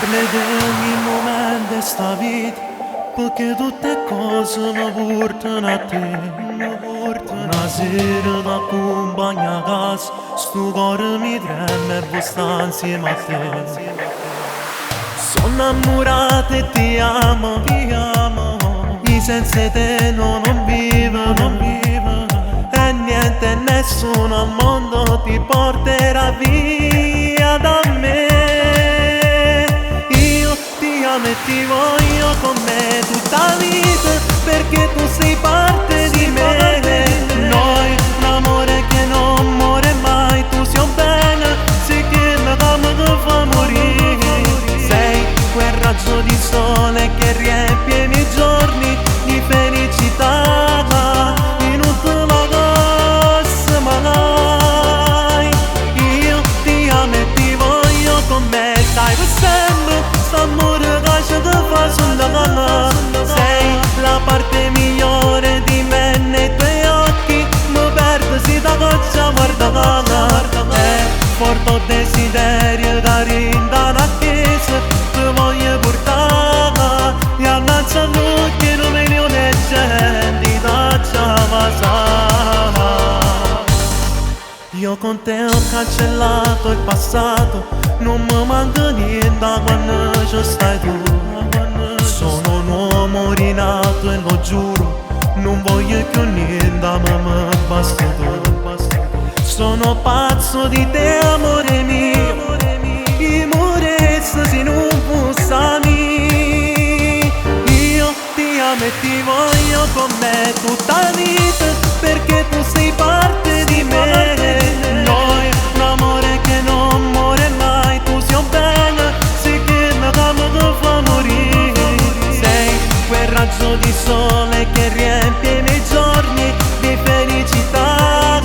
parli di ogni momento di sta vita, perché tutte cose mi portano a te. Una sera t'accompagno a casa, sto cuore mi trema e vuoi stare insieme a te. Sono innamorato e ti amo, io senza te non vivo, e niente e nessuno al mondo ti porterà via da me. Io ti amo e ti voglio con me tutta la vita, perché tu sei parte di me. Noi un amore che non muore mai, tu sei un bene, sei che mi ama che fa morire. Sei quel raggio di sole che riempie i miei giorni di felicità, e non te la posso mai. Io ti amo e ti voglio con me, stai per sempre, st'amore che ci fa sognare. Sei la parte migliore di me, nei tuoi occhi mi perdo se da goccia guardare. È forte desiderio da rinda la chiesa, ti voglio portare, e ammazza noi che non milioni di gente da Giavasa. Io con te ho cancellato il passato, non mi manca niente quando ci stai tu. Sono un uomo rinato e lo giuro, non voglio più niente, ma mi basta tu. Sono pazzo di te, amore mio, i morezza se non fossami. Io ti amo e ti voglio con me tutta la vita, perché tu sei parte di me. Noi un amore che non muore mai, tu sei un bene, sei che mi amo che fa morire. Sei quel raggio di sole che riempie i miei giorni di felicità,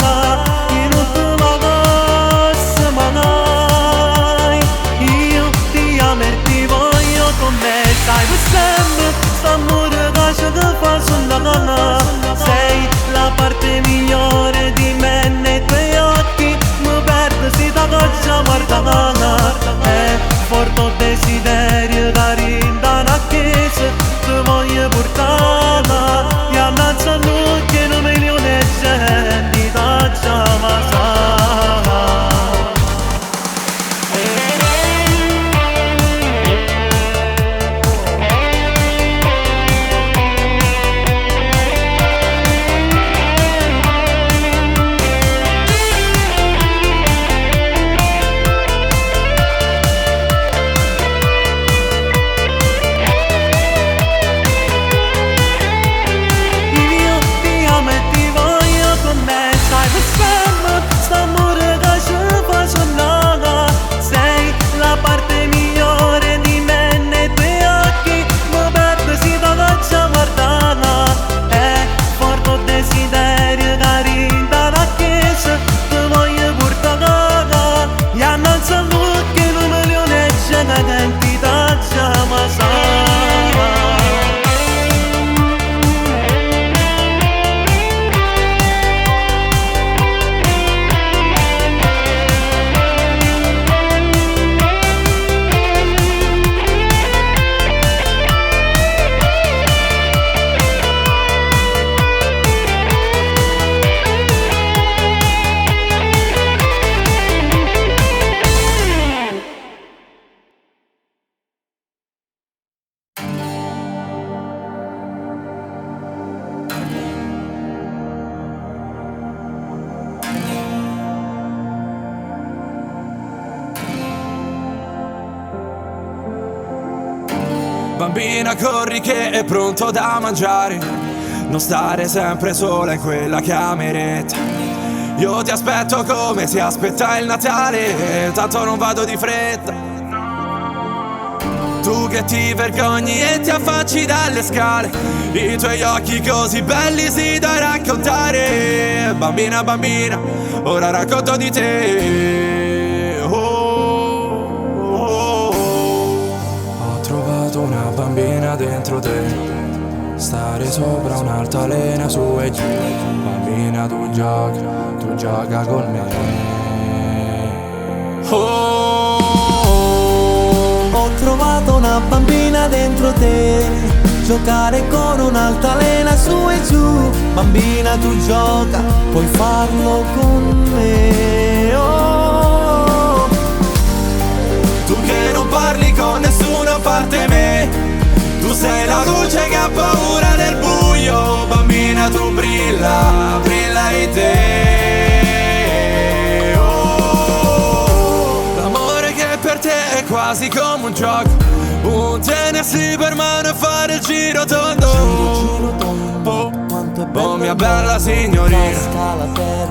e non te la posso mai. Io ti amo e ti voglio con me, stai per sempre, st'amore che ci fa sognare. Sei la parte migliore di me, nei tuoi occhi mi perdo se da goccia guardare. È forte desiderio da rinda la chiesa, ti voglio portare, e ammazza noi che non milioni di gente da Giavasa. Bambina, corri che è pronto da mangiare, non stare sempre sola in quella cameretta. Io ti aspetto come si aspetta il Natale, tanto non vado di fretta. Tu che ti vergogni e ti affacci dalle scale, i tuoi occhi così belli sì da raccontare. Bambina, bambina, ora racconto di te. Ho trovato una bambina dentro te, stare sopra un'altalena su e giù. Bambina, tu gioca con me. Oh, trovato una bambina dentro te, giocare con un'altalena su e giù. Bambina tu gioca, puoi farlo con me. Oh. Tu che non parli con nessuno a parte me, tu sei la luce che ha paura del buio. Bambina tu brilla, brilla in te. Oh. L'amore che per te è quasi come un gioco, un tenersi per mano e fare il giro tondo. Oh mia bella signorina,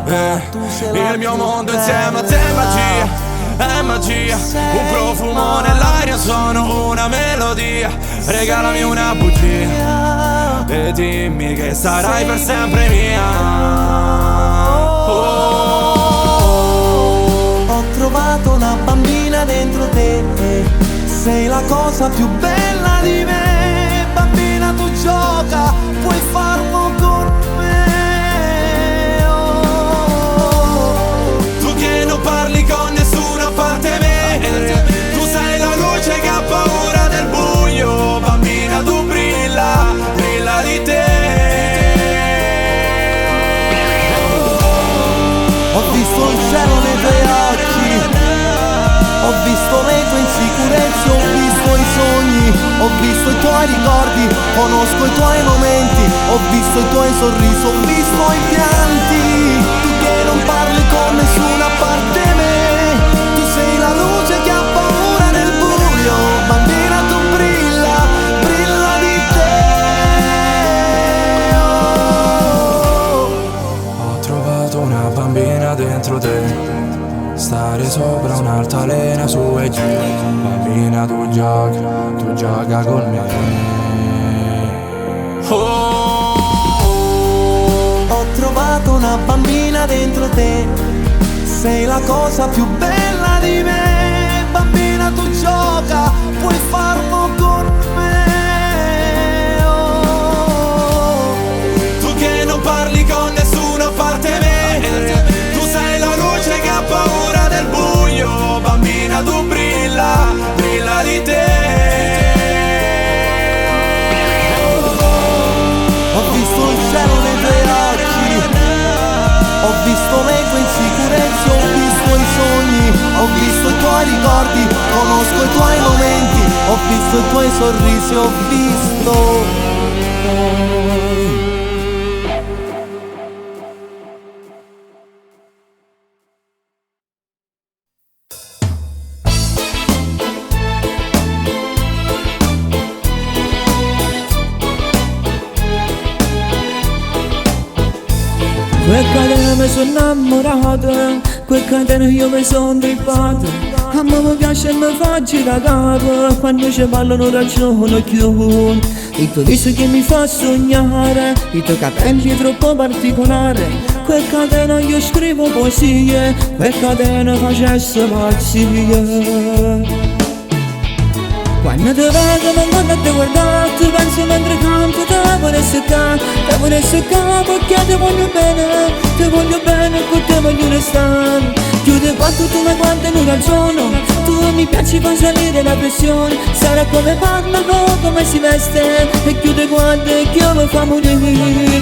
il mio mondo insieme a te è magia, è magia. Un profumo nell'aria, sono una melodia. Regalami una bugia e dimmi che sarai per sempre mia. Ho trovato una bambina dentro te, sei la cosa più bella di me. Bambina tu gioca, puoi farlo con me. Oh. Tu che non parli con nessuno a parte me, tu sei la luce che ha paura del buio. Bambina tu brilla, brilla di te. Ho visto il cielo nei tuoi occhi, ho visto le tue insicurezze, ho visto i sogni, ho visto i tuoi ricordi, conosco i tuoi momenti, ho visto i tuoi sorrisi, ho visto i pianti. Tu che non parli con nessuno a parte me, tu sei la luce che ha paura del buio. Bambina tu brilla, brilla di te. Oh. Ho trovato una bambina dentro te, stare sopra un'altalena su e giù. Bambina tu gioca con me. Oh. Ho trovato una bambina dentro te, sei la cosa più bella di me. Bambina tu gioca, puoi farlo con me. Oh. Tu che non parli con nessuno a parte me, tu sei la luce che ha paura del buio. Bambina tu brilla, brilla di te. Ho visto il cielo nei tuoi occhi, ho visto le tue insicurezze, ho visto i sogni, ho visto i tuoi ricordi, conosco i tuoi momenti, ho visto i tuoi sorrisi, ho visto. Quel catena mi sono innamorata, quel catena io mi sono tripata. A me mi piace e mi fa girare capo, quando ci parlano ragiono più. Il tuo viso che mi fa sognare, i tuoi capelli troppo particolari. Quel catena io scrivo poesie, quel catena facesse pazzie. Quando ti vedo mi guardo a te guardare, ti penso mentre canto, te vorrei seccare, perché ti voglio bene, con te voglio restare. Chiude quanto tu mi guardi in un ragiono, tu mi piaci fa salire la pressione. Sarà come parla, come si veste, e chiude guarda che io mi fa morire.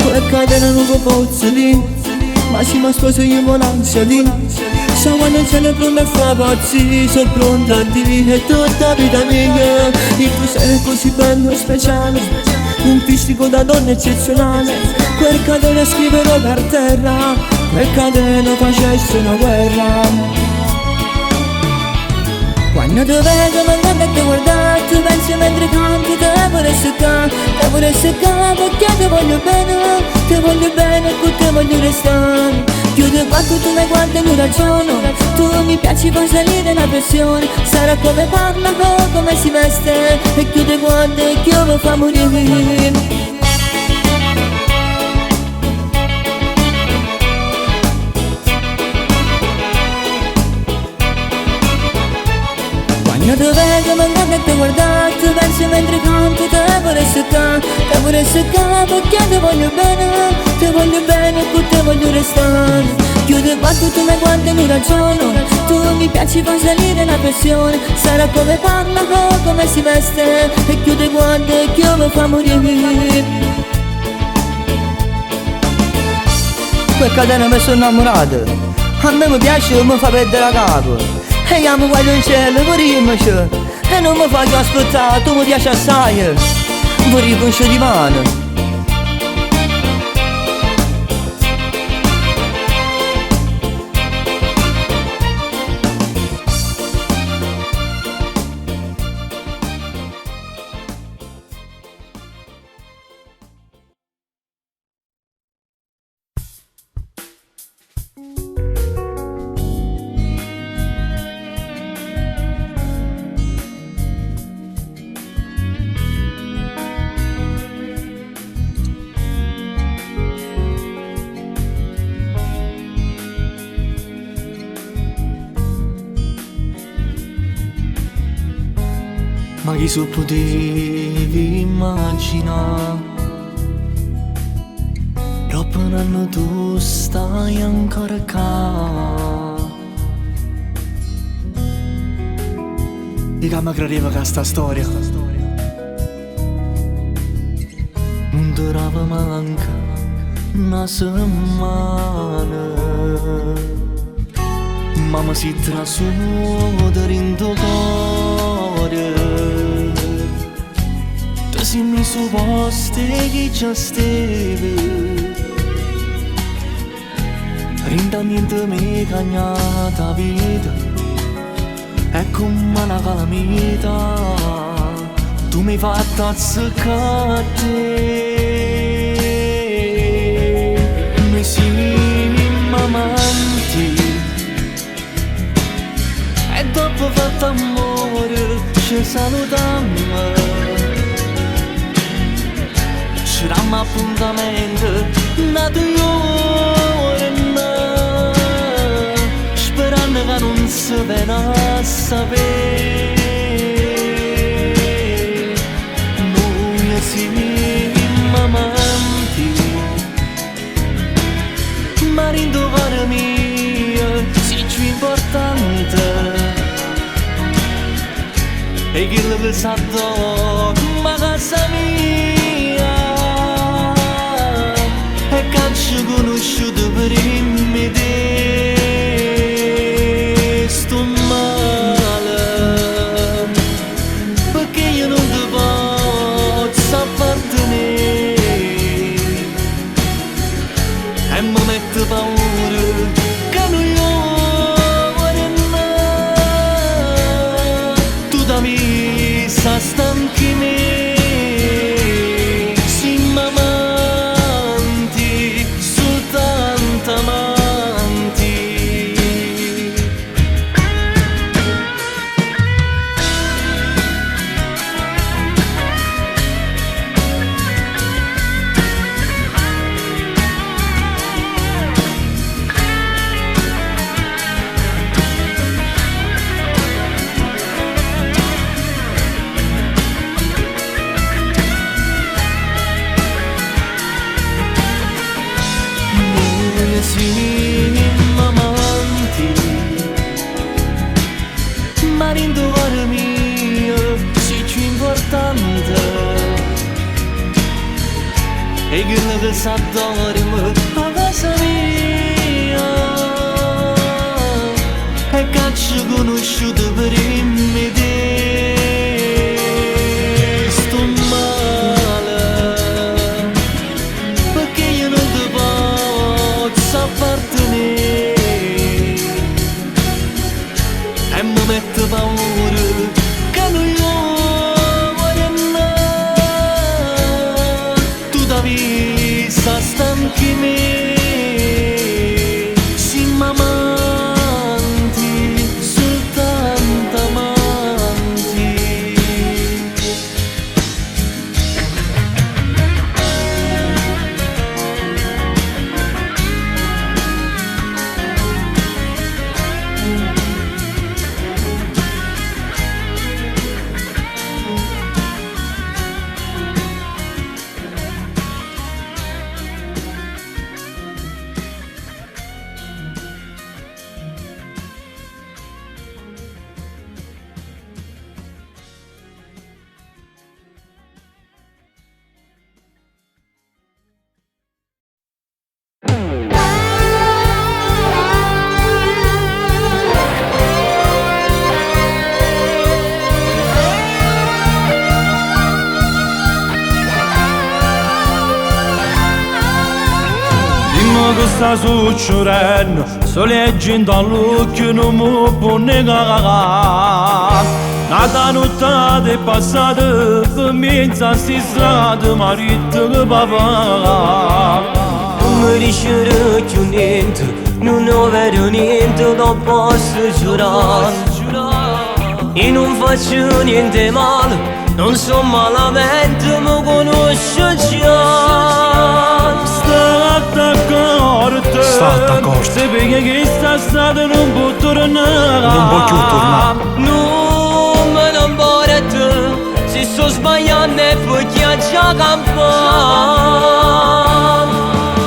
Quel catena non lo posso dire, ma se mi sposo io mi l'ansia di. So quando il cielo è pronto a fare pazzi, sono pronta a dire tutta vita mia. Il tuo sei così bello e speciale, un fisico da donna eccezionale. Quel catena scriverò per terra, quel catena facesse una guerra. Quando ti vedo mi guardo a te guardare, tu pensi mentre canti, te vorrei seccare, perché ti voglio bene, con te voglio restare. Chiude quanto tu mi guardi e non ragiono, tu mi piaci fa salire la pressione. Sarà come parla, come si veste, e chiude guarda che io mi fa morire. Quando ti vedo mi guardo a te guardare, tu pensi mentre canti, te vorrei seccare, perché ti voglio bene, con te voglio restare. chiudo quanto tu mi guardi e non ragiono. Tu mi piaci, fai salire la pressione. Sarà come parla, come si veste. E chiudo guardi e che mi fa morire. Quel catena mi sono innamorato. A me mi piace, mi fa perdere la capo. E io mi guardo in cielo, vorremmoci. E non mi faccio aspettare, tu mi piaci assai. Vorrei un di mano. Ma chi so potevi immaginare? Troppo un anno tu stai ancora qua. Di che mi credeva che sta storia non durava manca una settimana. Mamma si trasudere in tuo cuore. Te si mi supposti che già stevi. Rindamente mi cagnata vita. È come una calamita. Tu mi fai azzeccare te. Mi siamo amanti. E dopo fatto amore ci salutiamo. Ci diamo appuntamento da 2 ore sperando che non si venga a sapere. Noi siamo amanti, ma rinduare mia si più importante. E chi lo sa ma casa mia. E calcio conosciuto per me te. Sto male perché io non ti posso appartenere. E mi mette paura che non io vorrei. Tu da me sa stanchi me. Siamo amanti, ma rinduare mio si più importante. E quello che sa dorme a casa mia. E caccio conosciuto per me te. Sto male perché io non ti posso appartenere. E mi mette paura che non io vorrei. Tu da vista stanchi me. Siamo amanti, soltanto amanti. sta succedendo, sto leggendo all'occhio non mi può negare. Nata notte è passata, per mezzo sti strade, marito che papà. Non mi dice più niente, non vedo niente, non posso giurare. E non faccio niente male, non so malamente, mi conosco già. Sta d'accordo, se vedi che sta strada non può tornare. Non può più tornare. Non me ne importa, se sto sbagliando è perché già campato.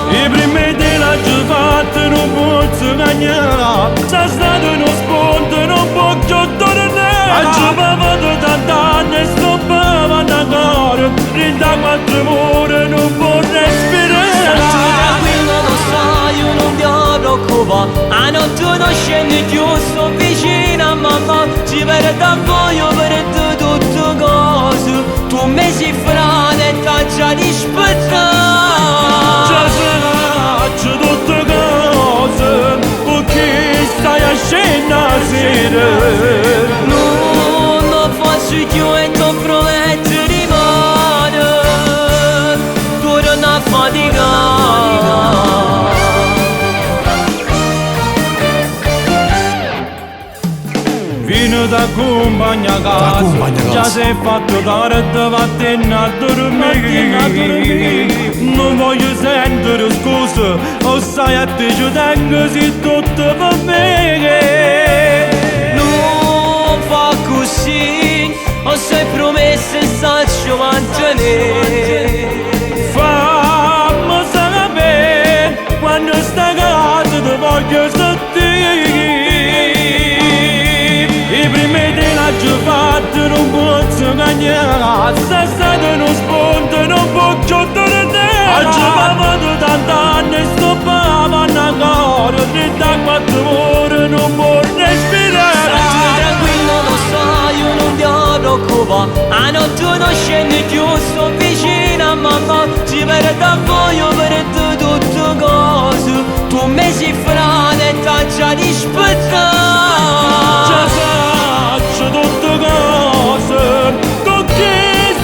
I primi della giovane non posso cagnare, sta stato uno spunto non può più tornare. Aggiovavo tant'anni e stoppavo ancora, rinda quattro ore non può respirare. Stai tranquillo, lo sai, io non ti preoccupare, a notte non scende più, sto vicino a mamma, ci vedo da voglio per tutte cose, tu mi sei frate e t'ha già rispettato. Già faccio tutte cose, perché stai a scena sera. Non faccio più e non prometto di mano, tu non hai faticato. Fino da compagna a casa, già sei fatto tardi, vattene a dormire. Non voglio sentire scuse, o stai a te ci tengo se tutto va bene. Non fa così, ho sempre promesso e saccio mantenere. Fammi sapere, quando stai a casa ti voglio sentire. I primi della giovane non posso cagnare, sta stato uno spunto non può più tornare. Aggiovavo tant'anni e stoppavo ancora, da 4 ore non può respirare. Stai tranquillo, lo sai, io non ti preoccupare, a notte non scende più, sto vicino a mamma, ci vedo da voglio per tutte cose, tu mi sei frate e t'ha già rispettato. Già faccio tutte cose, con chi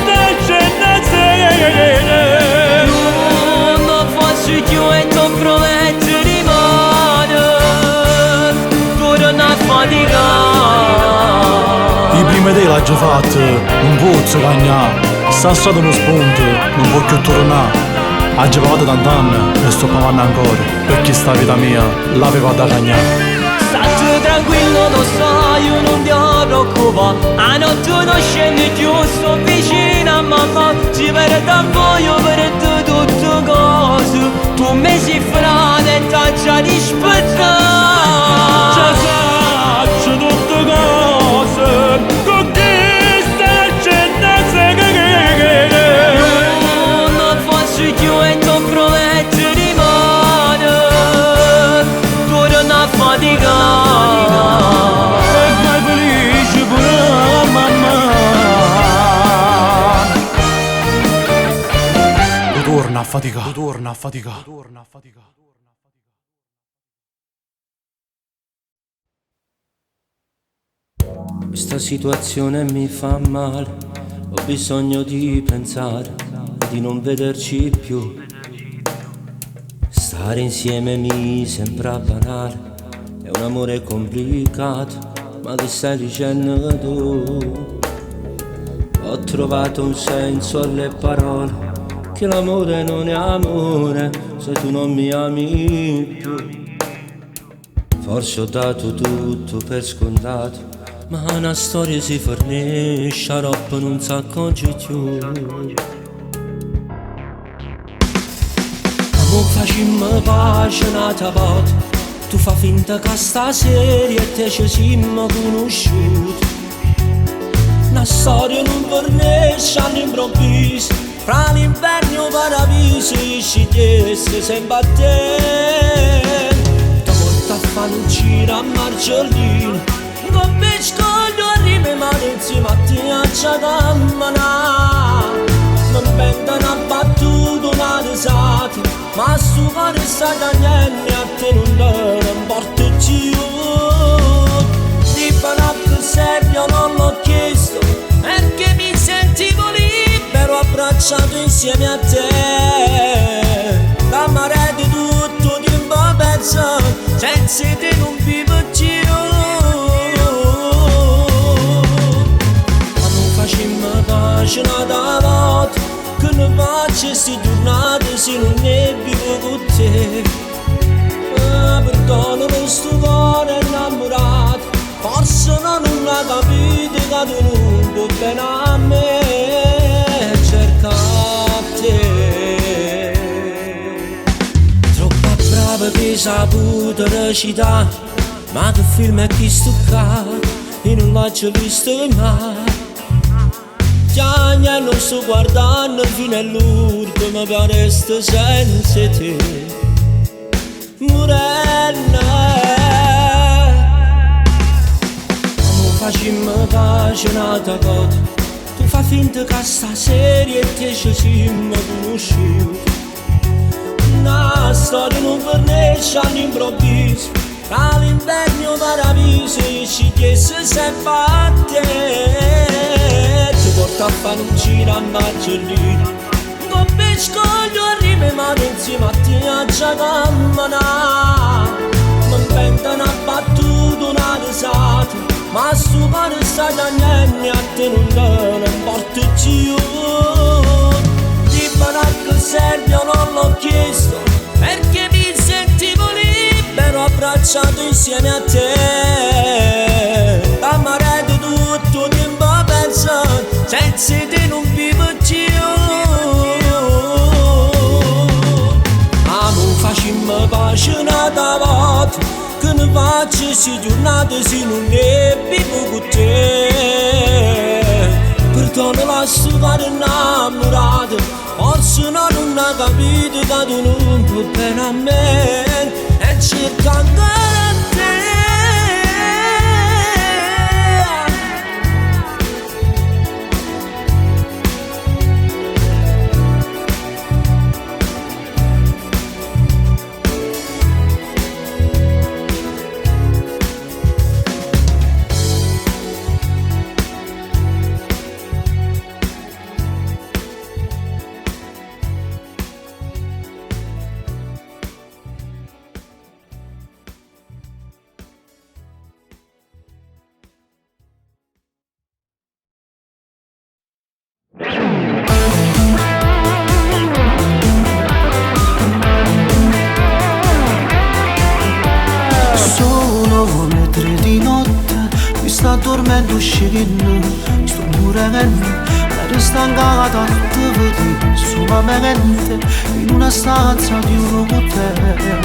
stai scena sera. Non faccio più e non prometto di mano, tu non hai faticato. I primi dei l'ha già fatto, non posso cagnare, sta stato uno spunto, non può più tornare. Ha giocato tant'anni e sto provando ancora, perché sta vita mia l'aveva da cagnare. State tranquillo, lo sai, io non ti preoccupare, a notte non scende più, sto vicino a mamma, ci vedo da voglio per tutte cose, tu mi sei frate e t'ha già rispettato. Già faccio tutte cose, con chi stai scena sera. Non faccio più e non prometto di mano, tu non hai faticato. E fai felice pure la mamma. Tu torna a faticare, tu torna a faticare, tu torna a faticare. Questa situazione mi fa male, ho bisogno di pensare e di non vederci più. Stare insieme mi sembra banale, è un amore complicato, ma ti stai dicendo tu. Ho trovato un senso alle parole, che l'amore non è amore se tu non mi ami più. Forse ho dato tutto per scontato, ma una storia si fornisce, a roba non si accorge più. Non facciamo pace un'altra volta, tu fa finta che stasera e te ci siamo conosciuti. Una storia non fornisce all'improvviso, fra l'inverno e il paradiso ci chiese sempre a te. Ti porta a fare un giro a Marcellino, con me scoglio a rime ma insieme a te a Ciatamana. Non vengono abbattuto una risata, ma sto cuore sta da niente a te non importa più. Di che serio non l'ho chiesto, perché mi sentivo libero abbracciato insieme a te. Da mare di tutto tempo perso, senza te non vivo più. Ma non facciamo pace una volta, che ne faccio sti giornate se non ne vivo con te. Perdono questo cuore innamorato, forse non l'ha capito che tu non puoi bene a me, cerca te. Troppo brava che saputo recitare, ma che film è chi stucca, e non l'ho visto mai. Già non sto guardando fino all'ultimo, ma per resto senza te. Morena, non facciamo pace un'altra volta. Tu fai finta che stasera e te ci siamo conosciuti. Una storia non finisce all'improvviso, tra l'inverno paradiso e ci chiese se batte. Ti porta a fare un giro a Margellino, scoglio a rime ma insieme a te a già camminare. Non penta una battuta, una risata, ma su pane stai da niente a te non importa più. Di che serve non l'ho chiesto, perché mi sentivo libero abbracciato insieme a te. Da mare di tutto tempo perso, senza te non vivo più. Facciamo pace un'altra volta, che ne faccio si giornate se non ne vivo con te. Perdono la storia innamorata, forse non ha capito che tu non puoi bene a me, e cerca ancora te. Dormendo scendo, sto morendo, ero stancata di vedere solamente in una stanza di un hotel.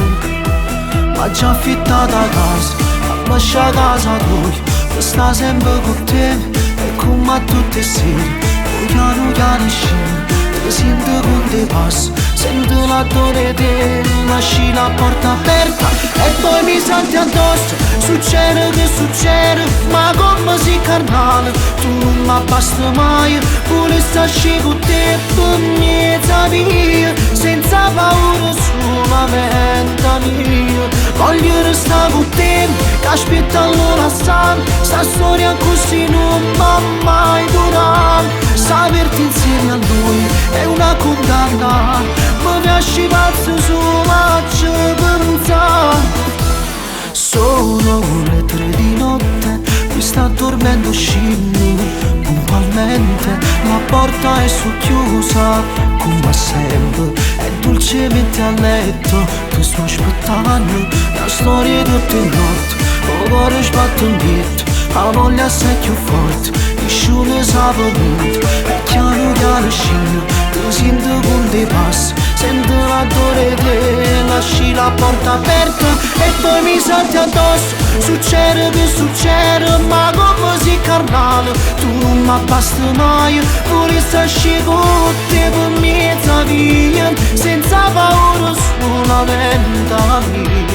Ma già affittata casa, a lasciare casa tua, che sta sempre con te, e come a tutte le sere, piano piano scendo, ti sento con te passa, sento l'odore te, lasci la porta aperta, e poi mi senti addosso. Succede che succede, ma come sei carnale, tu non mi basta mai, vuole starci con te per niente via, senza paura solamente mia. Voglio restare con te, che aspetta allora sta storia così non mi mai durare. Saperti insieme a lui è una condanna, mi piace pazzo solo a pensare. Sono le 3 di notte, mi sta dormendo scendo puntualmente, la porta è socchiusa come sempre, e dolcemente a letto ti sto aspettando, la storia di tutte le notti, il cuore sbatte un beat, la voglia assai più forte, nessuno sa venuto, e piano piano scendo, ti sento con dei passi, sento l'odore te, lasci la porta aperta e poi mi senti addosso. Succede che succede, ma come sei carnale, tu non mi basta mai, vuoi starci con te per mezza via, senza paura solamente mia.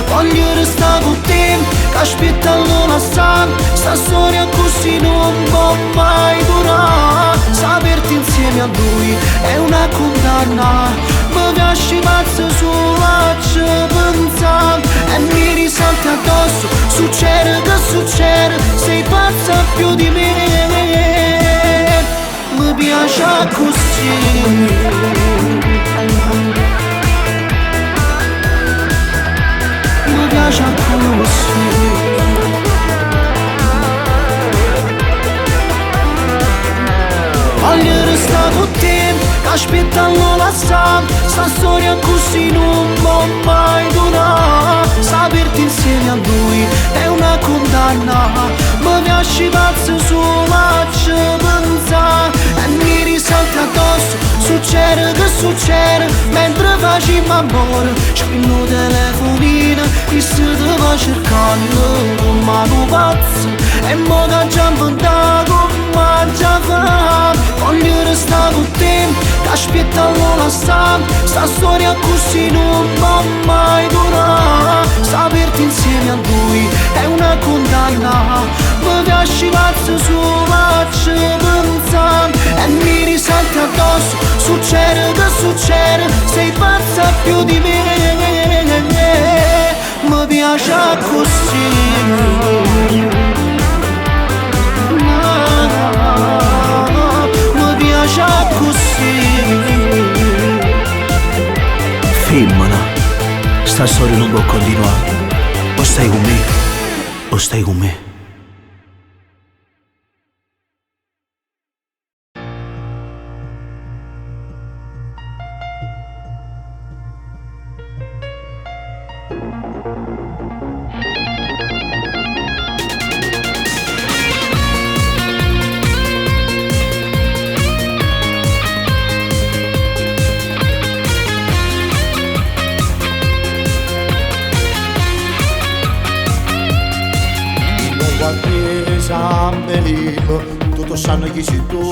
Voglio restare con te, che aspetta allora sta storia così non può mai durare. Saperti insieme a lui è una condanna, mi mi piace pazzo solo ci pensare e mi risalti addosso, succede che succede, sei pazza più di me, mi piace così. Mi piace così. Voglio restare con te, che aspettano la sta storia così non può mai durare. Saperti insieme a lui è una condanna, mi piace pazzo solo a ci pensare e mi risalti addosso, succede che succede, mentre facciamo amore, spingo telefonino, e se te va cercando con mano pazza, e mo che già inventato come già fa. Voglio restare con te, che aspettano la sta storia così non può mai durare. Saperti insieme a lui è una condanna, mi piace pazzo solo a ci pensare e mi risalti addosso, succede che succede, sei pazza più di me, mi piace così. Mi piace così. Femmina, sta storia non può continuare, o stai con me o stai con me. Tutto sanno chi sei tu,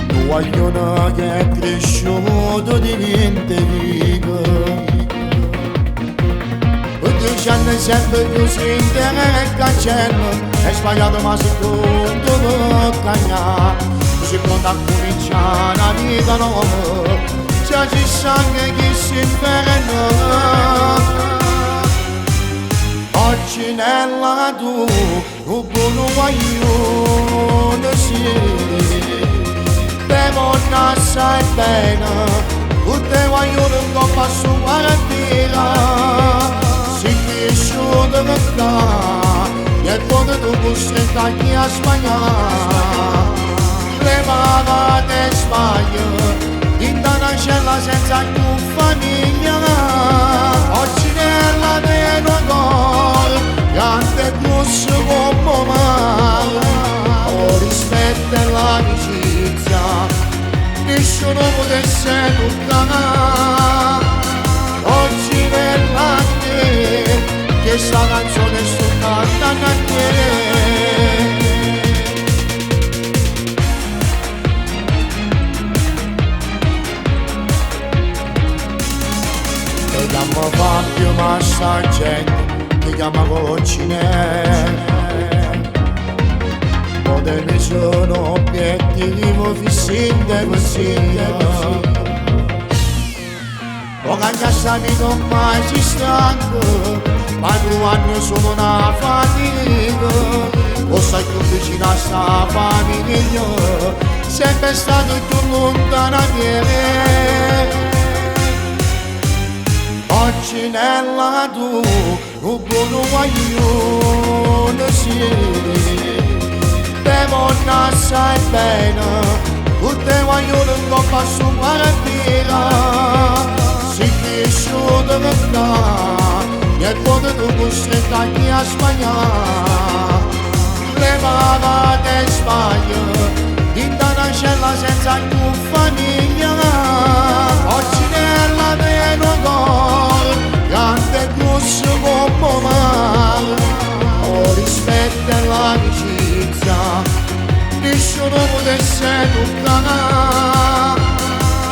tu vogliono che è cresciuto di niente vivo, e tu c'hanno sempre più sintere nel cancello, è sbagliato ma se tu non cagna, tu sei pronto a cominciare una vita nuova, già ci sangue chi si inferno. Oggi nella tu, un buono guaglione sì, devo nascere bene, tutte guaglione un po' passo guardira, si cresciuto per là, e poi tu costretti a sbagliare, le pagate sbaglio, in una cella senza più famiglia, oggi nella meno gol, grande grosso come mare, o rispetto e l'amicizia, nessuno potesse toccare, oggi nella te, che sta canzone sto cantando a te. Chiama Fabio Massaggetto, ti chiama Coccinè, poterne sono obiettivo fissinde così, o cagnassami non mai si stanco, ma 2 anni sono una fatica, o stai più vicino a sta famiglia, sempre stato più lontana da te. Oggi nella tu, un buono guaglione sì, devo nascere bene, tutte guaglione un po' passo guardira, si cresciuto per là, e poi tu costretti a sbagliare, le pagate sbaglio, in una cella senza più famiglia, oggi nella meno gol, grande grosso come mare, o rispetto e l'amicizia, nessuno potesse toccare,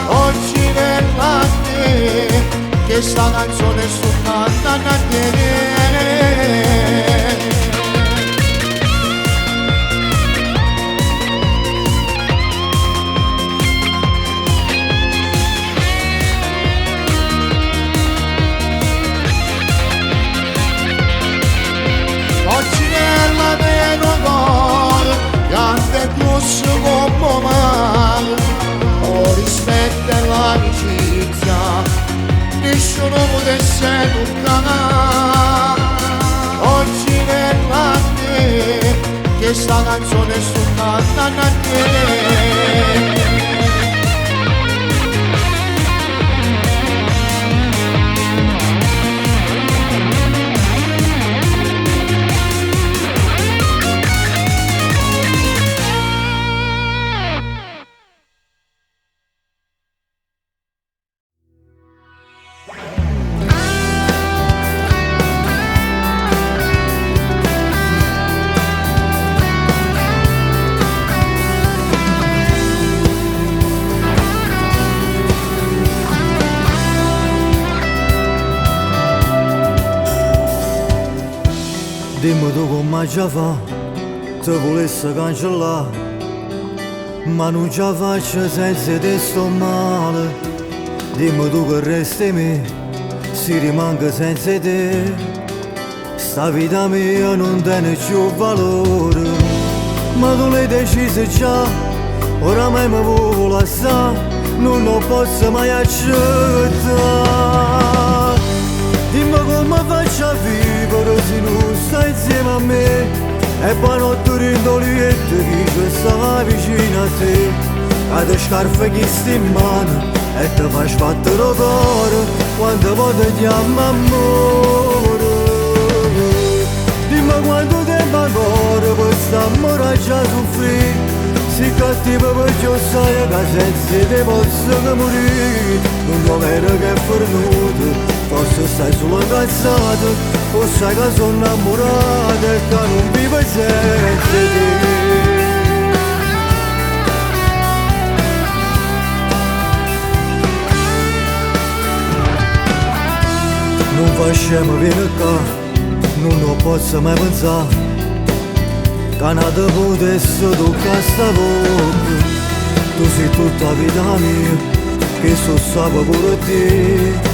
oggi nella te, che sta canzone sto cantando a te. questa canzone sto cantando a te. Dimmi tu come già fa, te volesse cancellare, ma non ce la faccio senza te sto male. Dimmi tu che resti me, si rimanga senza te, sta vita mia non tiene più valore. Ma tu l'hai deciso già, oramai mi vuole lasciare, non lo posso mai accettare. Dimmi come faccio a vivere se non stai insieme a me, e poi notte rindoliette chi ci sta vicino a te, a te scarpe che sti in mano e ti fai sbattere il cuore quando poi ti chiama amore. Dimmi quanto tempo ancora questo amore già soffrì, si cattiva perché io sai che senza te posso morire. Non lo vero che è perduto, forse stai solo incazzato, o sai che sono innamorato e che non vivo senza te. Non facciamo vieni qua, non lo posso mai pensare, che non ti potessi toccare sta bocca. Tu sei tutta la vita mia, che so stavo pure te,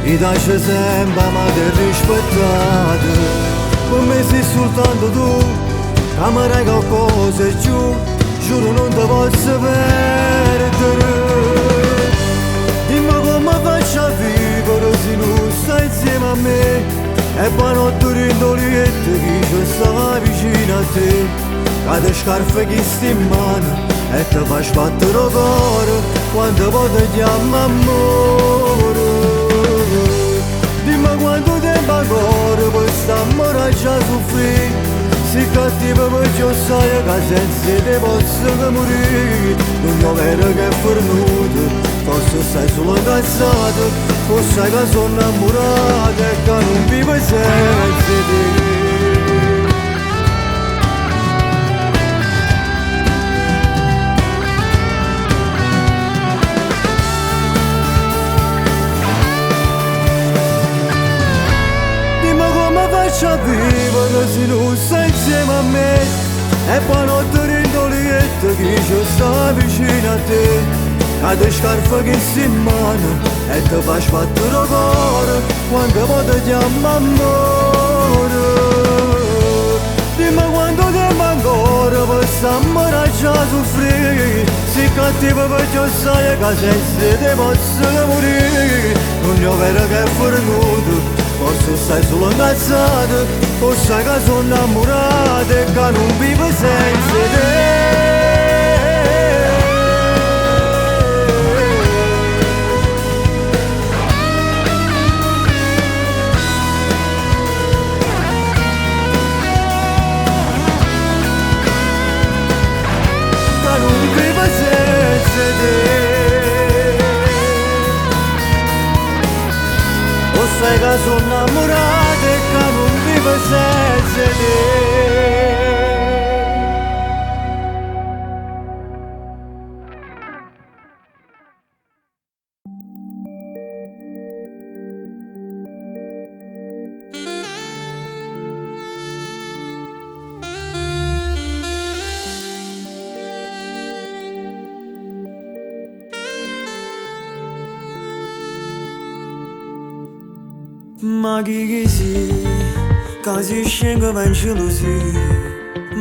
ti lascio sempre ma ti rispettate. Per me sei soltanto tu, che mi regali cose giù, giuro non ti posso perdere. Dimmi come faccio a vivere se non stai insieme a me, e poi notte rindoliette chi ci sta vicino a te, che te scarpe che sti in mano e ti fai sbattere il cuore quando poi ti chiama amore. Dimmi quanto tempo ancora questo amore già soffrì, si cattiva perché io sai che senza te posso morire. Non è vero che è fornuto, forse stai solo incazzato, o sai che sono innamorato e che non vivo senza te. Faccio a vivere se non stai insieme a me, e poi notte rindoliette chi ci sta vicino a te, a te scarpe che si in mano e ti fai sbattere il cuore quando poi ti chiama amore. Dimmi quanto tempo ancora questo amore già soffrì, si cattiva perché io sai che senza te posso morire. Non è vero che è fornuto, forse stai solo incazzato, o sai che sono innamorato e che non vivo senza te. Che non vivo senza te. Sai che sono innamorato e che non vivo senza te. Ma chi si, che si scende va in cielo sì.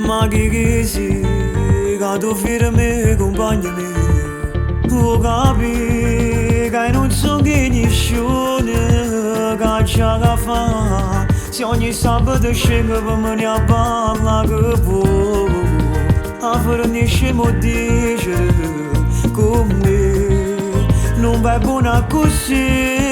Ma chi si, che tu firmi compagni miei. Tu capi che non so che nessuno che c'ha da fa. Se ogni sabato scende per me ne parla che vuoi. fornisce mo dice con me non vai buona così.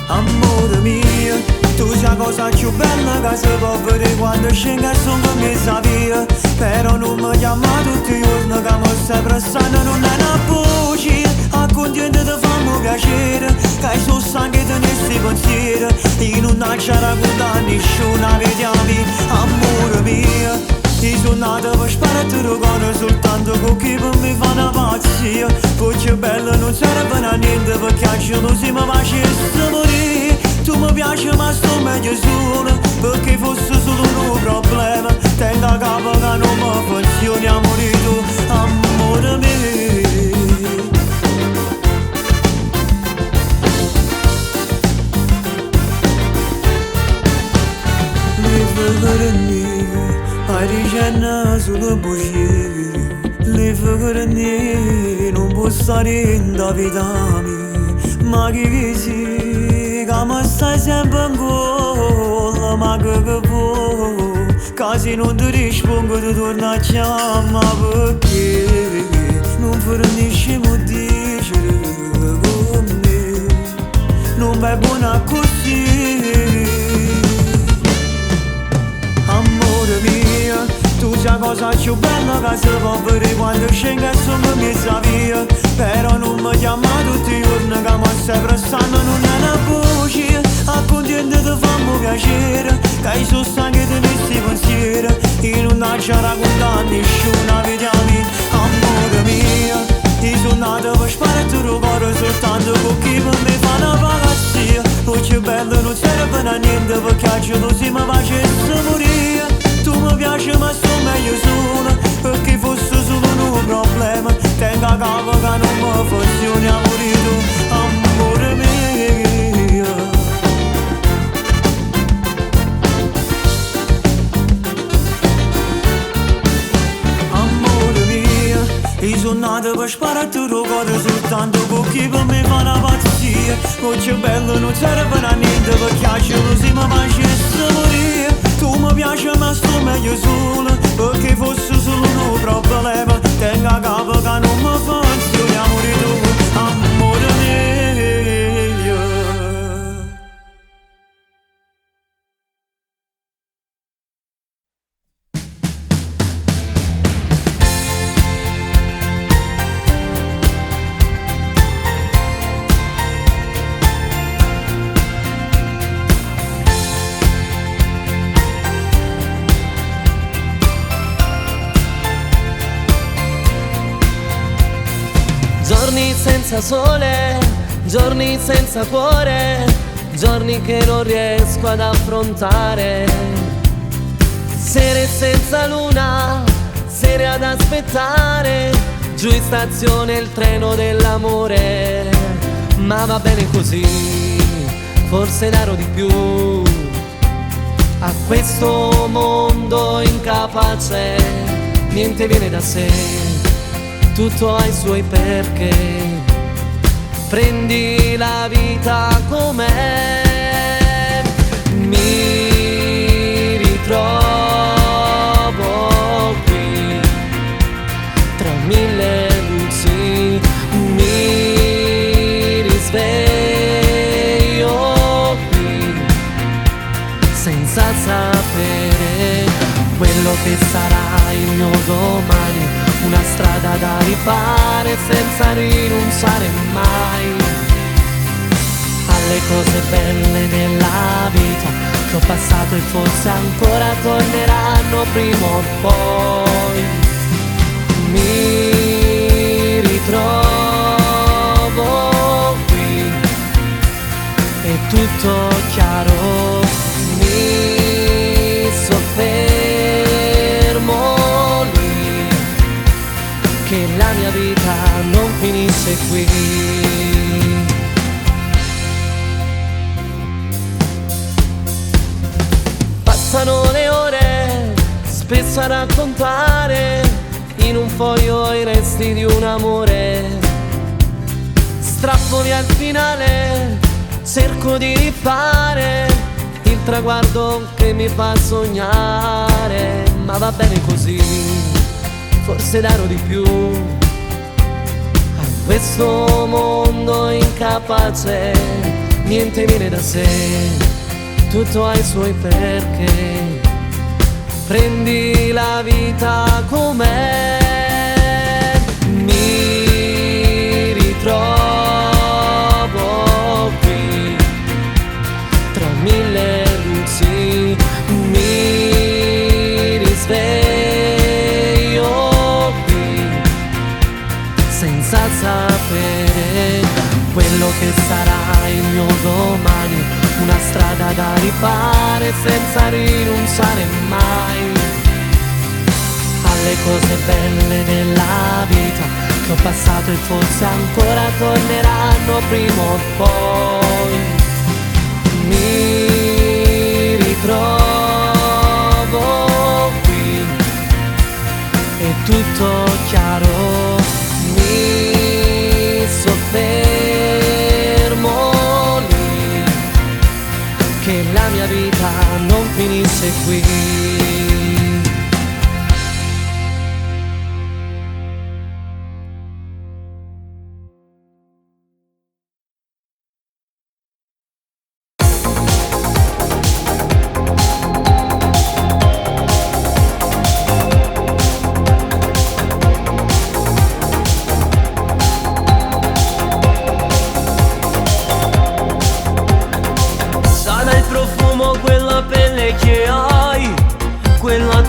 Amore mio, tu sei la cosa più bella che si può vedere quando scenga sono come sa via. Però non mi chiama tutti i giorni che mi stai pressando, non è una voce accontenta di farmi piacere, che sono stanchi di questi pensieri, io non c'è raccontare nessuna vediami. Amore mio, io sono nato per sparare con soltanto con chi per me fa una pazzia. Poi che bello non serve a niente perché a giorno si mi facesse morire. Tu mi piaci ma sto meglio solo, perché fosse solo un problema. Tengo a capo che non mi funzioni a morire tu, amore mio. Le figure mie, hai ricenna sulle bugie. Le figure mie, non posso stare in da vita mia. Ma che si, che mi stai sempre in gola, ma che vuoi? Che se non ti rispondo ti torno a chiamare perché non fornisci mo dice con me non vai buona così. Amore mio, tu sei la cosa più bella che si può vedere quando scenga e sono messa via. Però non mi chiama tutti i giorni che mi stai pressando, non è una voce accontenta di farmi piacere, che io sono stanchi di questi pensieri, io non c'è raccontare nessuna vediami. Amore mio, io sono nato per sparare il cuore soltanto con chi per me fa una pazzia. Poi che bello non serve a niente perché a giorno si mi facesse morire. Tu mi piaci ma sto meglio solo, perché fosse solo un problema. Tengo a capo che non mi funzioni a morire tu, amore mio. Amore mio, io sono nato per sparare il cuore soltanto con chi per me fa una pazzia. Poi che bello non serve a niente perché a giorno si mi facesse morire. Tu mi piaci ma sto meglio solo, perché fosse solo un problema. Tengo a capo che non mi funzioni a morire tu, amore mio. Giorni senza sole, giorni senza cuore, giorni che non riesco ad affrontare. Sere senza luna, sere ad aspettare, giù in stazione il treno dell'amore. Ma va bene così, forse darò di più a questo mondo incapace. Niente viene da sé, tutto ha i suoi perché. Prendi la vita com'è, mi ritrovo qui tra mille luci, mi risveglio qui senza sapere quello che sarà il mio domani. Una strada da rifare senza rinunciare mai alle cose belle della vita che ho passato e forse ancora torneranno prima o poi. Mi ritrovo qui, è tutto chiaro, mi soffermo che la mia vita non finisce qui. Passano le ore, spesso a raccontare in un foglio i resti di un amore. Strappo via il finale, cerco di rifare il traguardo che mi fa sognare. Ma va bene così, forse darò di più a questo mondo incapace. Niente viene da sé, tutto ha i suoi perché. Prendi la vita com'è, mi ritrovo qui tra mille luci, mi risveglio qui senza sapere quello che sarà il mio domani, una strada da rifare senza rinunciare mai alle cose belle della vita che ho passato e forse ancora torneranno prima o poi. Mi ritrovo qui, è tutto chiaro, mi soffermo lì, che la mia vita non finisce qui.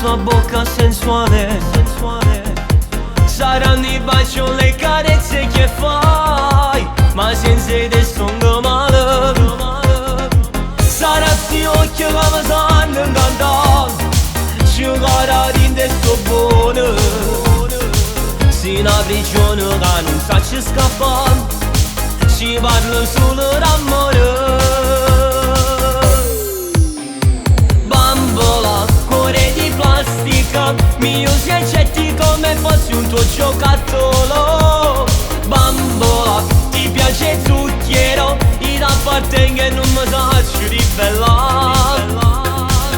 Tua bocca sensuale, saranno i baci o le carezze che fai, ma senza adesso non male. Saranno gli occhi che mi stanno incantando, sciugare in questo buono, si una prigione che non sa ci scappare, ci parlo solo d'amore. Bambola, cuore di plastica, mi usi e getti come fossi un tuo giocattolo. Bambola, ti piace il zucchero, in appartenga e non mi saccio ribellare.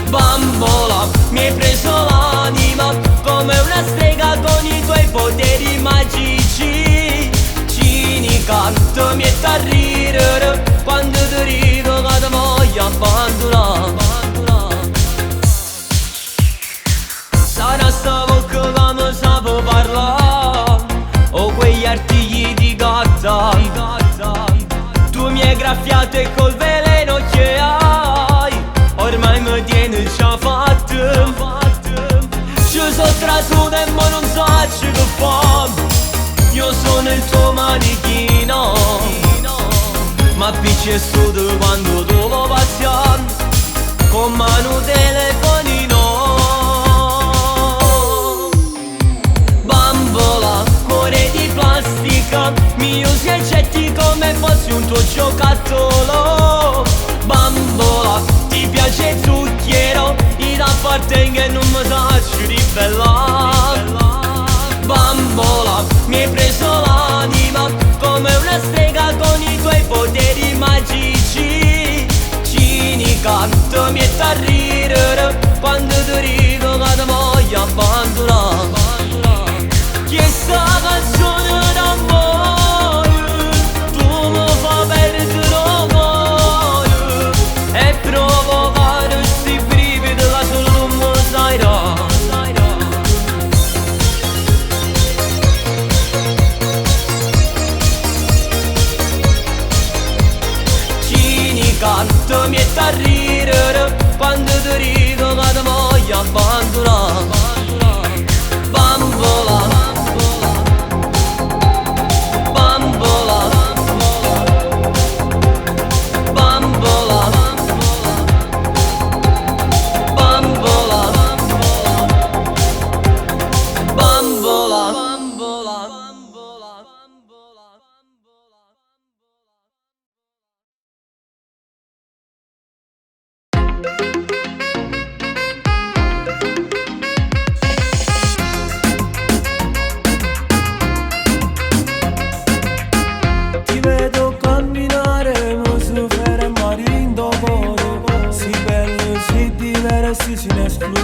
Bambola, mi hai preso l'anima come una strega con i tuoi poteri magici. Cinica, tu mi hai da ridere quando ti rido che ti voglio abbandonare. Sarà sta bocca che mi sape parlare, o quegli artigli di gatta. Tu mi hai graffiato e col veleno che hai, ormai mi tieni già fatto. Ci sono trasuto e ma non saccio che fa, io sono il tuo manichino, ma picci studio quando tu lo passiamo, con mano telefonino. Cuore di plastica, mi usi e getti come fossi un tuo giocattolo. Bambola, ti piace il zucchero, in appartenga e non mi saccio ribellare. Bambola, mi hai preso l'anima come una strega con i tuoi poteri magici. Cinica, tu mi hai da ridere quando ti rido che ti voglio abbandonare. Questa canzone d'amore tu mi fai perdere l'amore e provocare questi brividi che solo tu mi sai dare. Cinica, tu mi hai da ridere quando ti rido che ti voglio abbandonare.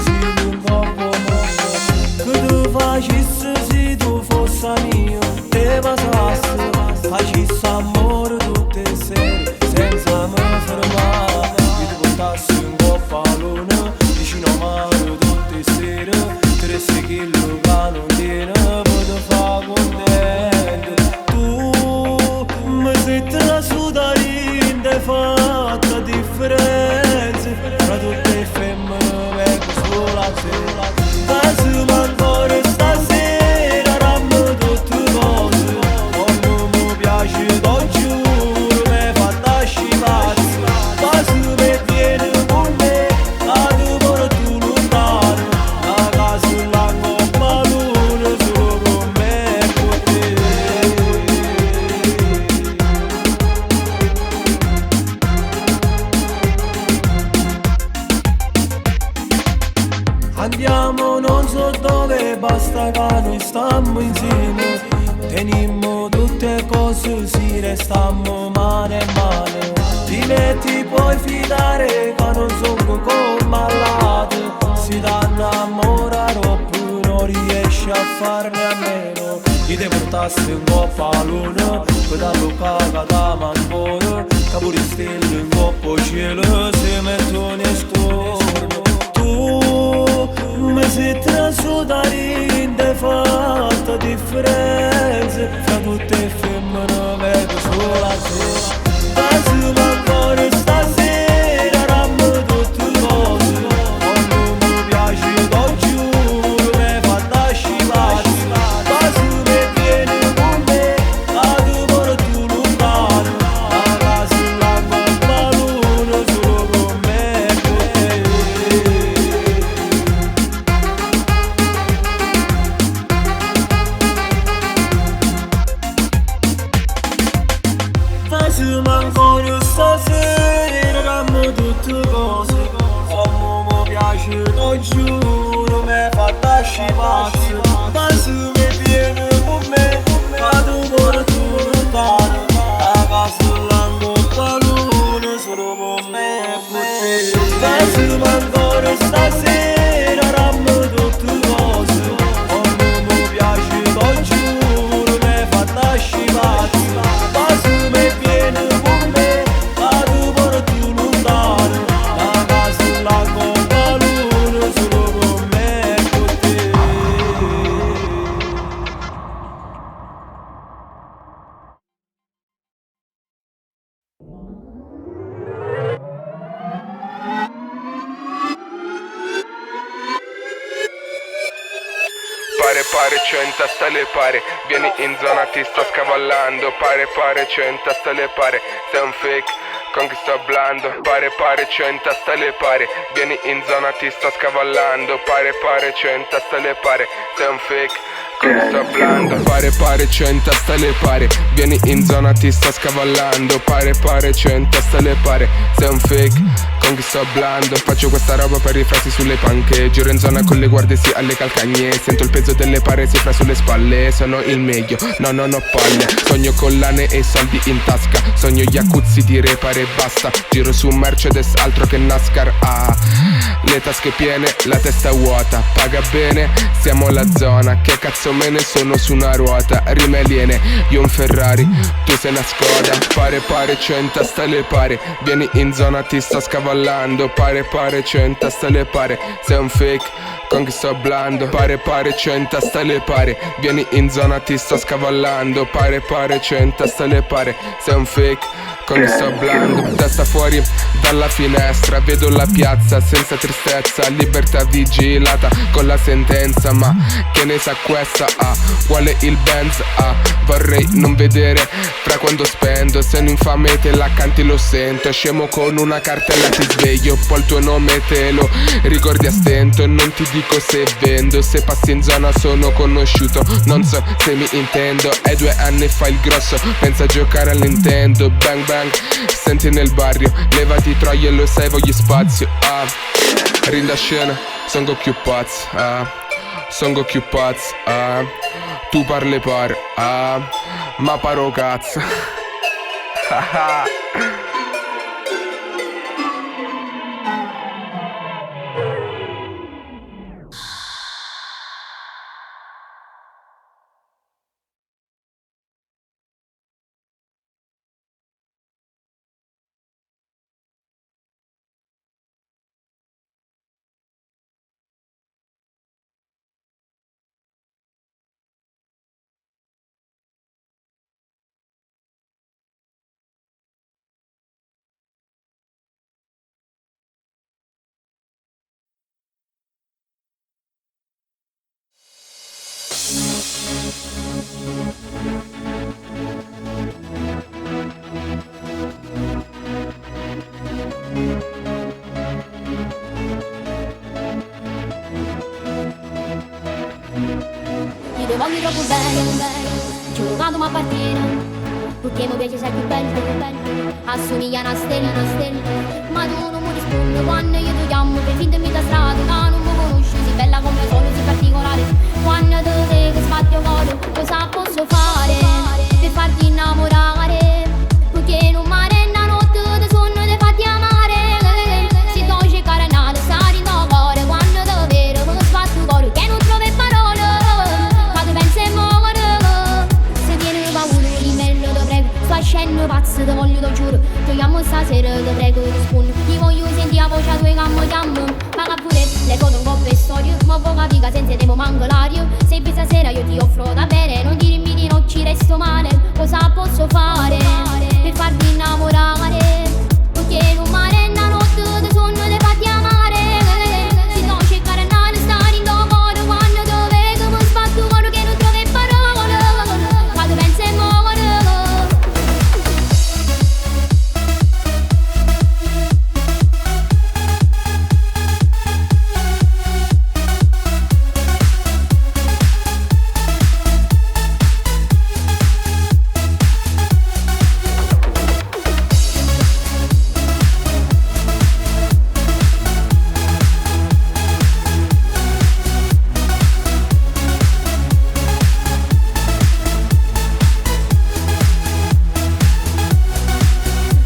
siamo un corpo mosso. Che tu facessi se tu fossi mio, te pasassi, facessi amore tutte le sere, senza me fermare. Io ti portassi un po' a luna, vicino a mare tutte le sere, 3 chili che non tiene, poi ti fa contento. Tu mi senti la sudarina, fatta differenza fra tutte le femmine, vengo solo a te. Passi ancora stasera, rammo tutte cose, come mi piace, lo giuro, mi fa tasci pazzi. Passi per vieni con me, a tu porto lontano, a casa la coppa luna, solo con me e con te. Andiamo non so dove, basta che noi stiamo insieme. Tenimmo tutte cose, si restammo mano a mano. Ti metti puoi fidare che non sono come malato. Si danno innamorare oppure non riesci a farne a meno. Io ti portassi un po' a luna, poi da Luca da Mancora, che pure stelle un po' cielo si mettono in storno. Tu mi sei trasudare, fatta differenza fra tutte le femmine, vedo solo a te. Passi ancora stasera, rammo tutte cose, quando mi piace, lo giuro, mi fa tasci pazzi. Passi per vieni con me, a tu porto lontano, a casa la coppa luna, solo con me e con te. Facciamo ancora stasera, rammo tutte cose, come mi piace, lo giuro, mi fa tasci pazzi. Passi che vieni con me, ma tu porto lontano, a casa la coppa luna, solo con me e con te. Facciamo ancora stasera, rammo tutte cose, come mi piace, lo giuro, mi fa tasci pazzi. Passi che vieni con me, ma tu porto lontano, a casa la coppa luna, solo con me e con te. Pare c'ho in testa le pare, vieni in zona ti sto scavallando. Pare c'ho in testa le pare, sei un fake con chi sto blando. Pare c'ho in testa le pare, vieni in zona ti sto scavallando. Pare c'ho in testa le pare, sei un fake con chi sto blando. Pare c'ho in testa le pare, vieni in zona ti sto scavallando. Pare c'ho in testa le pare, sei un fake con chi sto blando. Faccio questa roba per i frasi sulle panche, giro in zona con le guardie sì alle calcagne. Sento il peso delle pare si fra sulle spalle, sono il meglio, no non ho palle. Sogno collane e soldi in tasca, sogno Iacuzzi di repare e basta. Giro su Mercedes altro che NASCAR, ah. Le tasche piene, la testa vuota, paga bene, siamo la zona. Che cazzo me ne sono su una ruota, rime aliene, io un Ferrari, tu sei una Skoda. Pare c'ho in testa le pare, vieni in zona ti sto scavallando. Pare c'ho in testa le pare, sei un fake con chi sto blando. Pare c'ho in testa le pare, vieni in zona ti sto scavallando. Pare c'ho in testa le pare, sei un fake con chi sto blando. Testa fuori dalla finestra, vedo la piazza senza tristezza. Libertà vigilata con la sentenza, ma che ne sa questa? Ah, quale il Benz? Ah, vorrei non vedere fra quando spendo. Se un infame te la canti lo sento, scemo con una cartella ti sveglio, poi il tuo nome te lo ricordi a stento. Non ti dico se vendo, se passi in zona sono conosciuto, non so se mi intendo. Ai 2 anni fa il grosso, pensa a giocare al Nintendo. Bang bang, senti nel barrio, levati troie, lo sai voglio spazio. Ah, rinda scena, songo più pazzi. Ah, songo più pazzi. Ah, tu parli par. Ah, ma paro cazzo. voglio troppo bene, giocando mi appartiene, perché mi piace sei più bello, assomiglia a una stella, ma tu non mi rispondi quando io ti chiamo per findermi da strada, no, non mi conosci, sei bella come sono, sei particolare, quando ti vedo sbatti il cuore, cosa posso fare per farti innamorare, perché non mi arena notte di sonno ti fatti amare, se tu cercare una stare in tuo cuore, quando ti vedo mi sbatti il cuore, che non trovi parole, quando pensi e muore, se tieni paura di me lo prego, sto scendo pazzo, ti voglio, ti giuro, ti chiamo stasera, ti prego rispondi, ti voglio sentire la voce tua che mi chiamo, paga pure le foto un po' per storie, ma poca figa senza tempo manco l'ario, se per stasera io ti offro da bere, non dirmi di non ci resto male, cosa posso fare per farti innamorare, perché non mi arena notte di sonno ti fatti amare, se non cercare una stare in tuo cuore, quando ti vedo mi sbatto il cuore che non trovi parole, quando pensi e muore.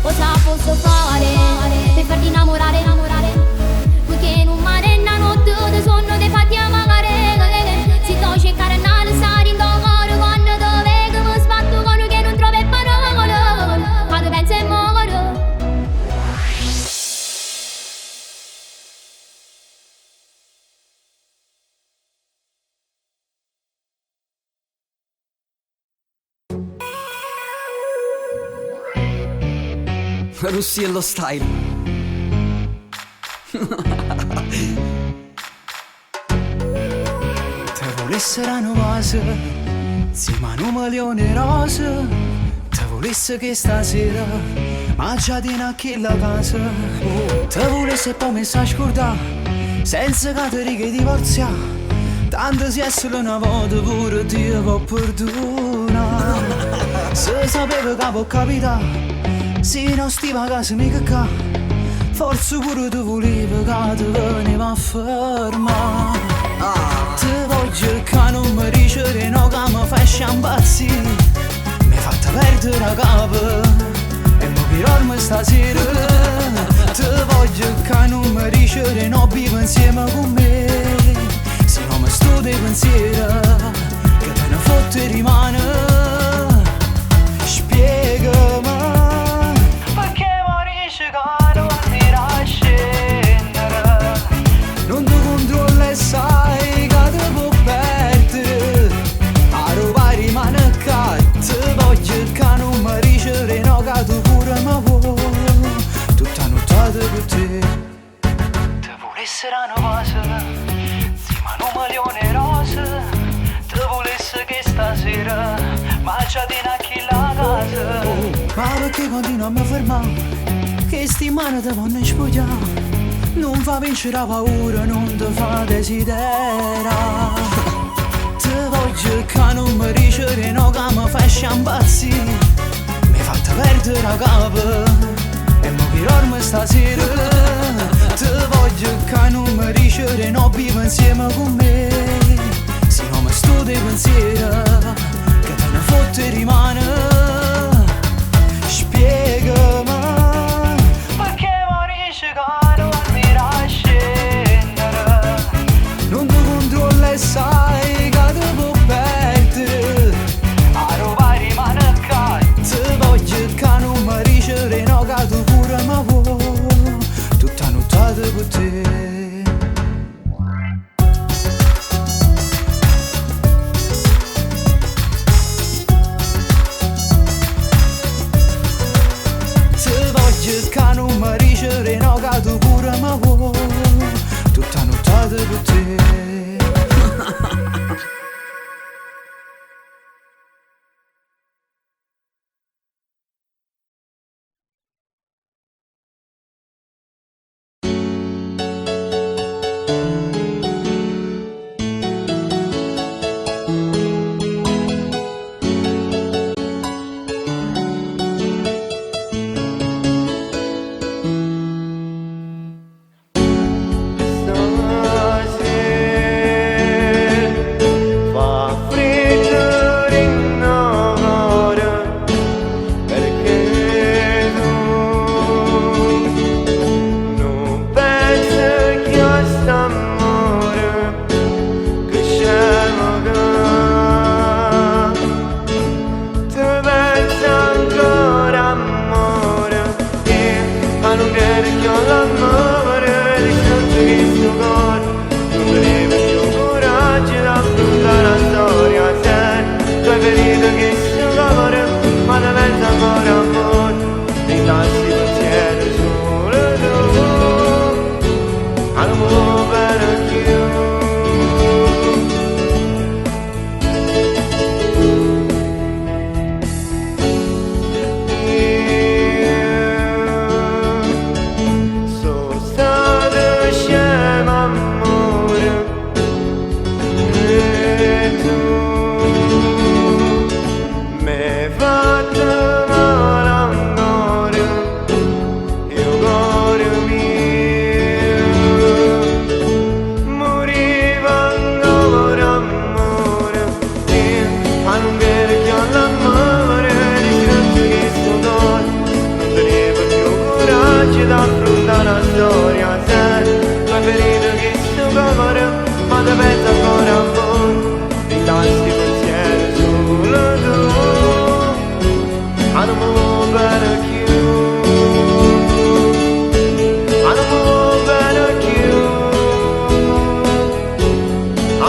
Cosa posso fare per farti innamorare, perché non mi arena notte di sonno ti fatti amare, se tu cercare una stare in tuo cuore, quando ti vedo mi sbatto il cuore che non trovi parole, quando pensi e muore. Russiello style. Te volesse la nuova, insieme a un milione rose, te volesse che stasera mangiati in aquella casa, te volesse poi mi sa scordare senza categoria di divorzia, tanto se è solo una volta pure ti può perdonare, se sapeva che può capitare, se non stiva a casa mica qua, forse pure tu volevi che ti veniva a fermare. Ti voglio che non mi dici no che mi fai sciampazzire, mi hai fatto perdere la capo e mi pirormi stasera. Ti voglio che non mi dici no vivo insieme con me, se non mi sto dei pensieri che te ne fotte rimane. Spiegami perché morisci che non ti scendere, non ti controllo e sai che ti può perdere, a roba rimane qua. Ti voglio che non mi dici no che tu pure mi vuoi, tutta nottata per te. Ti volesse la nuova, insieme a un milione rose, ti volesse che stasera mangiati in aquella casa, ma perché continua a mi fermare, che sti mani ti vanno spogliare, non fa vincere la paura, non ti fa desiderare. Ti voglio che non mi dici no che mi fai sciampazzire, mi hai fatto perdere la capo e mi pirormi stasera. Ti voglio che non mi dici no vivo insieme con me, se non mi sto dei pensieri che te ne fotte rimane. Spiegami perché morisci che non mi scendere, non ti controllo e sai che ti può perdere, a roba rimane qua. Ti voglio che non mi dici no che tu pure mi vuoi, tutta nottata per te.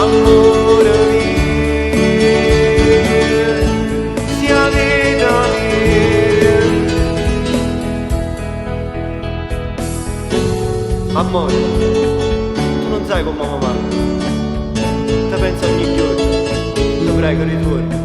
amore mio, sia vita mia. Amore, tu non sai come mamma, ti penso ogni giorno, ti prego ritorni.